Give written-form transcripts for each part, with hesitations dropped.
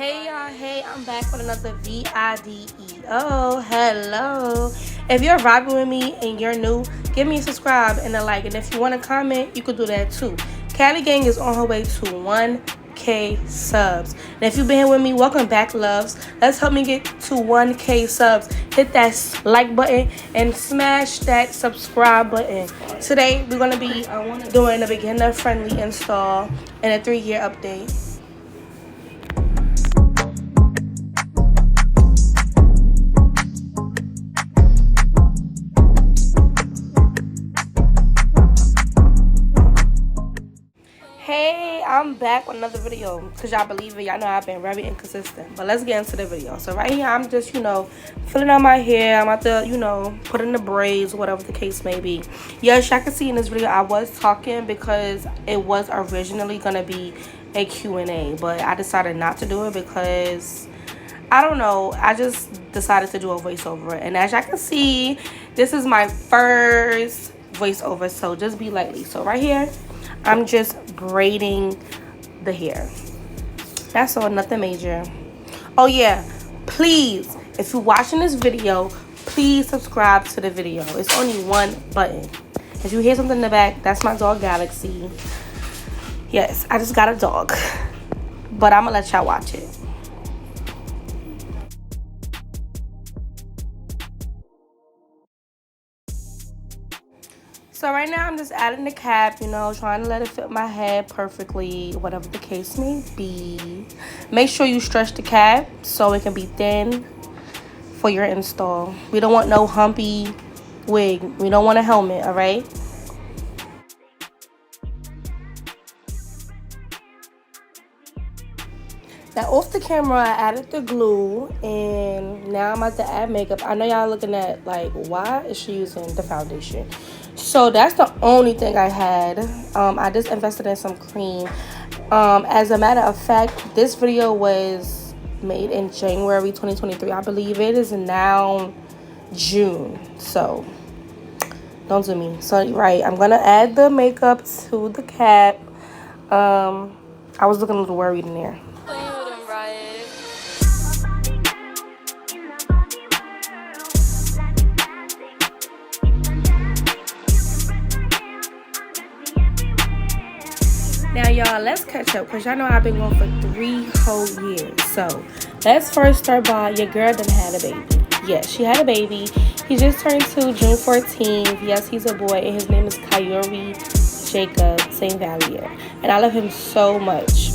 Hey y'all, hey, I'm back with another video. Hello. If you're vibing with me and you're new, give me a subscribe and a like. And if you want to comment, you could do that too. Cali Gang is on her way to 1K subs. And if you've been here with me, welcome back, loves. Let's help me get to 1K subs. Hit that like button and smash that subscribe button. Today, we're going to be doing a beginner-friendly install and a 3-year update. Hey, I'm back with another video because y'all believe it. Y'all know I've been very inconsistent, but let's get into the video. So right here, I'm just, filling out my hair. I'm about to, put in the braids, whatever the case may be. Yes, y'all can see in this video, I was talking because it was originally going to be a Q&A, but I decided not to do it because, I don't know, I just decided to do a voiceover. And as y'all can see, this is my first voiceover, so just be lightly. So right here, I'm just braiding the hair. That's all, nothing major. Oh yeah, please, if you're watching this video, please subscribe to the video. It's only one button. If you hear something in the back, that's my dog Galaxy. Yes, I just got a dog, but I'm gonna let y'all watch it. So right now I'm just adding the cap, trying to let it fit my head perfectly, whatever the case may be. Make sure you stretch the cap so it can be thin for your install. We don't want no humpy wig. We don't want a helmet, all right? Now off the camera, I added the glue, and now I'm about to add makeup. I know y'all looking at like, why is she using the foundation? So that's the only thing I had. I just invested in some cream. As a matter of fact, this video was made in January 2023. I believe it is now June. So don't do me. So right, I'm gonna add the makeup to the cap. I was looking a little worried in there. Now, y'all, let's catch up because y'all know I've been going for 3 whole years. So, let's first start by your girl done had a baby. Yes, she had a baby. He just turned 2 June 14th. Yes, he's a boy, and his name is Kyori Jacob St. Valier. And I love him so much.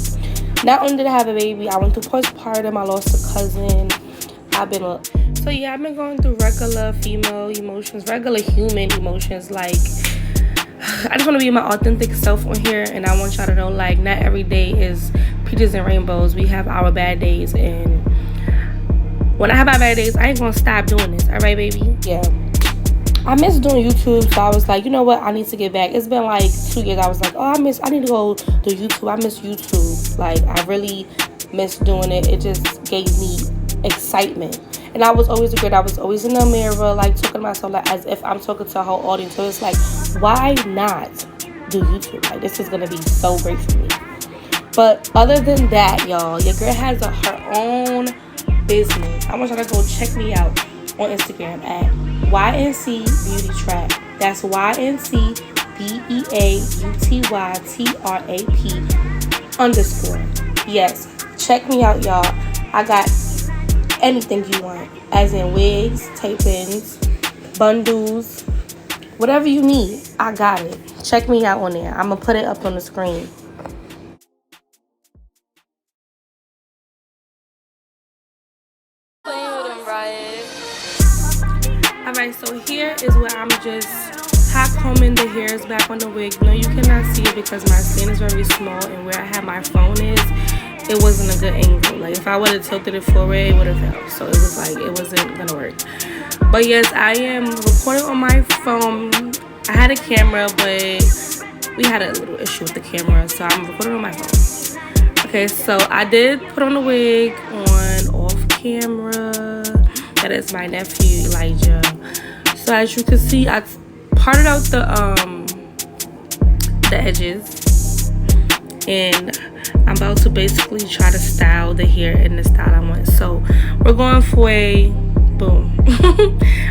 Not only did I have a baby, I went through postpartum. I lost a cousin. I've been going through regular female emotions, regular human emotions, like I just want to be my authentic self on here, and I want y'all to know, like, not every day is peaches and rainbows. We have our bad days, and when I have my bad days, I ain't gonna stop doing this. All right, baby? Yeah. I miss doing YouTube, so I was like, you know what? I need to get back. It's been like 2 years. I was like, I need to go do YouTube. I miss YouTube. Like, I really miss doing it. It just gave me excitement. And I was always I was always in the mirror, like, talking to myself, like, as if I'm talking to a whole audience. So it's like, why not do YouTube? Like, this is gonna be so great for me. But other than that, y'all, your girl has her own business. I want y'all to go check me out on Instagram at YNC Beauty Trap. That's YNC BEAUTYTRAP_. Yes, check me out, y'all. I got anything you want, as in wigs, tape-ins, bundles, whatever you need, I got it. Check me out on there. I'm gonna put it up on the screen. Alright, so here is where I'm just hot combing the hairs back on the wig. No, you cannot see it because my stand is very small, and where I have my phone is, it wasn't a good angle. Like, if I would have tilted it forward, it would have fell. So it was like, it wasn't gonna work. But yes, I am recording on my phone. I had a camera, but we had a little issue with the camera, so I'm recording on my phone. Okay, so I did put on the wig on off camera. That is my nephew Elijah. So as you can see, I parted out the edges, and I'm about to basically try to style the hair in the style I want. So we're going for a boom.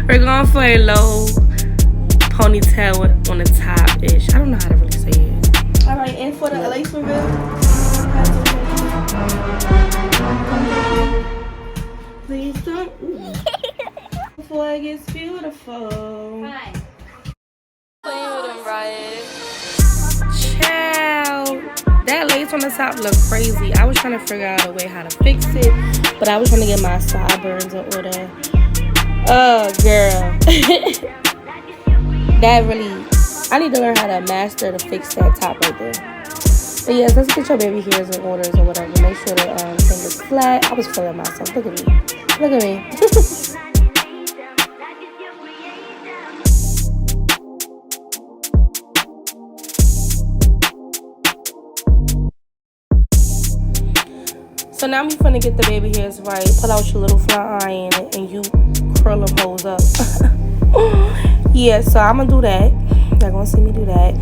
We're going for a low ponytail on the top ish. I don't know how to really say it. All right, and for the lace reveal, please don't. Before it gets beautiful. Fine. Playing with them, right? Child, that lace on the top look crazy. I was trying to figure out a way how to fix it, but I was trying to get my sideburns in order. Oh, girl. That really, I need to learn how to master to fix that top right there. But yes, let's get your baby hairs in orders or whatever. Make sure the thing is flat. I was feeling myself. Look at me. Look at me. So now I'm finna get the baby hairs right. Pull out your little flat iron and you curl them hoes up. Yeah, so I'm gonna do that. Y'all gonna see me do that.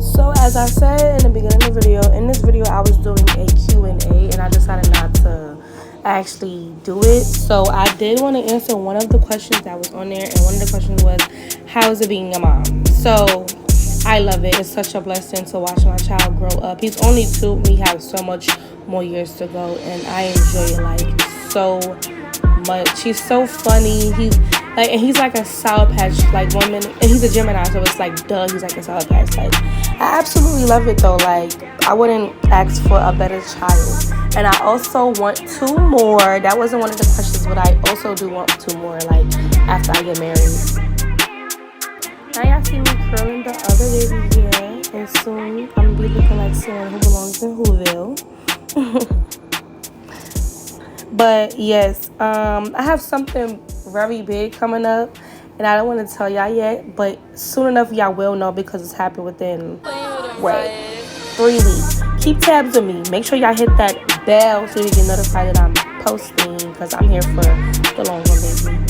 So as I said in the beginning of the video, in this video I was doing a Q&A and I decided not to actually do it. So I did want to answer one of the questions that was on there, and one of the questions was, how is it being a mom? So I love it. It's such a blessing to watch my child grow up. He's only 2. We have so much more years to go, and I enjoy it like so much. He's so funny. He's like a Sour Patch like woman, and he's a Gemini, so it's like duh, he's like a Sour Patch. Like I absolutely love it though. Like I wouldn't ask for a better child. And I also want 2 more. That wasn't one of the questions, but I also do want 2 more. Like after I get married. Now y'all see me curling the other baby hair, and soon I'm gonna be looking like someone who belongs in Whoville. But yes, I have something very big coming up, and I don't want to tell y'all yet, but soon enough y'all will know because it's happening within 3 weeks. Keep tabs on me. Make sure y'all hit that bell so you get notified that I'm posting, because I'm here for the long run, baby.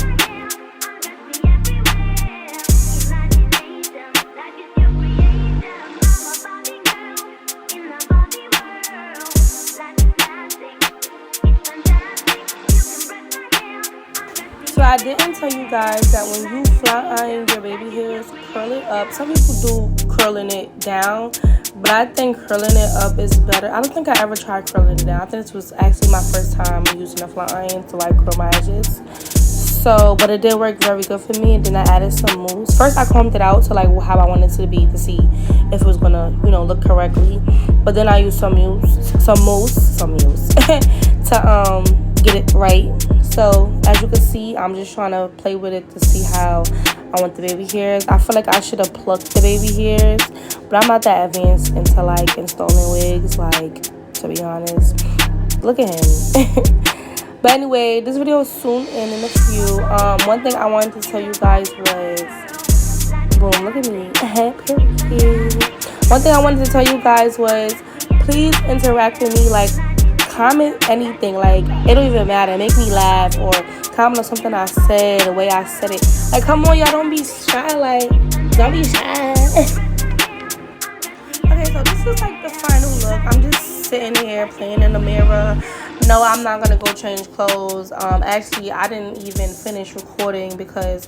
So I didn't tell you guys that when you flat iron your baby hairs, curl it up. Some people do curling it down, but I think curling it up is better. I don't think I ever tried curling it down. I think this was actually my first time using a flat iron to like curl my edges. So, but it did work very good for me. And then I added some mousse. First I combed it out to like how I wanted it to be, to see if it was gonna, look correctly. But then I used some mousse to get it right. So as you can see, I'm just trying to play with it to see how I want the baby hairs. I feel like I should have plucked the baby hairs, but I'm not that advanced into like installing wigs, like, to be honest. Look at him. But anyway, this video is soon in a few. One thing I wanted to tell you guys was, boom, look at me. Period. One thing I wanted to tell you guys was, please interact with me, like comment anything, like it don't even matter, make me laugh, or comment on something I said, the way I said it. Like, come on y'all, don't be shy, like don't be shy. Okay, so this is like the final look. I'm just sitting here playing in the mirror. No, I'm not gonna go change clothes. Actually I didn't even finish recording because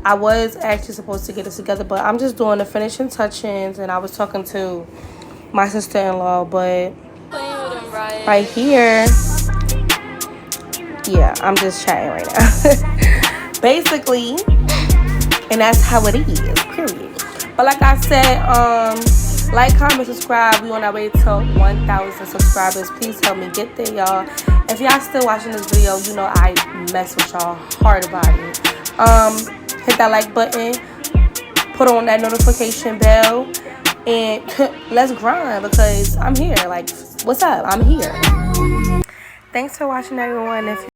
I was actually supposed to get this together, but I'm just doing the finishing touch-ins, and I was talking to my sister-in-law, but right here, yeah, I'm just chatting right now. Basically, and that's how it is, period. But like I said, like, comment, subscribe. We on our way to 1,000 subscribers. Please help me get there, y'all. If y'all still watching this video, you know I mess with y'all hard about it. Hit that like button, put on that notification bell, and let's grind, because I'm here. Like, what's up? I'm here. Thanks for watching, everyone. If